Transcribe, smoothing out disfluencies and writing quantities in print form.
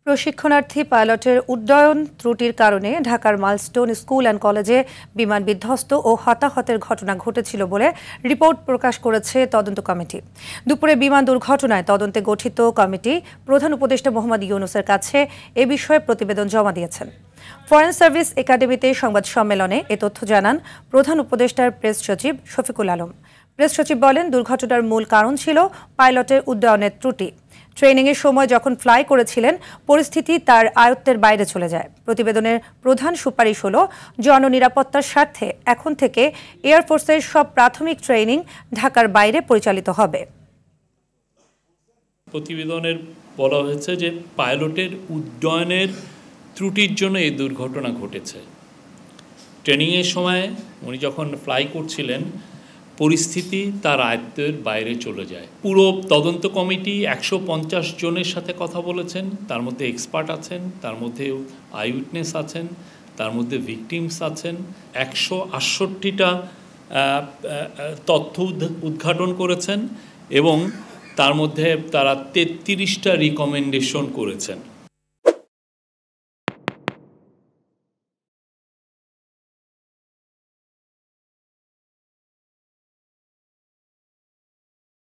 প্রশিক্ষণার্থী পাইলটের উড্ডয়ন ত্রুটির কারণে ঢাকার মাইলস্টোন স্কুল অ্যান্ড কলেজে বিমান বিধ্বস্ত ও হতাহতের ঘটনা ঘটেছিল বলে রিপোর্ট প্রকাশ করেছে তদন্ত কমিটি। দুপুরে বিমান দুর্ঘটনায় তদন্তে গঠিত কমিটি প্রধান উপদেষ্টা মোহাম্মদ ইউনূসের কাছে এ বিষয়ে প্রতিবেদন জমা দিয়েছেন। ফরেন সার্ভিস একাডেমিতে সংবাদ সম্মেলনে এ তথ্য জানান প্রধান উপদেষ্টার প্রেস সচিব শফিকুল আলম। প্রেস সচিব বলেন, দুর্ঘটনার মূল কারণ ছিল পাইলটের উড্ডয়নের ত্রুটি। ট্রেনিংয়ের সময় যখন ফ্লাই করেছিলেন পরিস্থিতি তার আয়ত্তের বাইরে চলে যায়। প্রতিবেদনের প্রধান সুপারিশ হল জননিরাপত্তার স্বার্থে এখন থেকে এয়ারফোর্সের সব প্রাথমিক ট্রেনিং ঢাকার বাইরে পরিচালিত হবে। প্রতিবেদনের বলা হয়েছে যে পাইলটের উড্ডয়নের ত্রুটির জন্য এই দুর্ঘটনা ঘটেছে। ট্রেনিংয়ের সময় উনি যখন ফ্লাই করছিলেন পরিস্থিতি তার আয়ত্তের বাইরে চলে যায়। পুরো তদন্ত কমিটি 150 জনের সাথে কথা বলেছেন, তার মধ্যে এক্সপার্ট আছেন, তার মধ্যে আই উইটনেস আছেন, তার মধ্যে ভিকটিমস আছেন। 168টা তথ্য উদ্ঘাটন করেছেন এবং তার মধ্যে তারা 33টা রিকমেন্ডেশন করেছেন।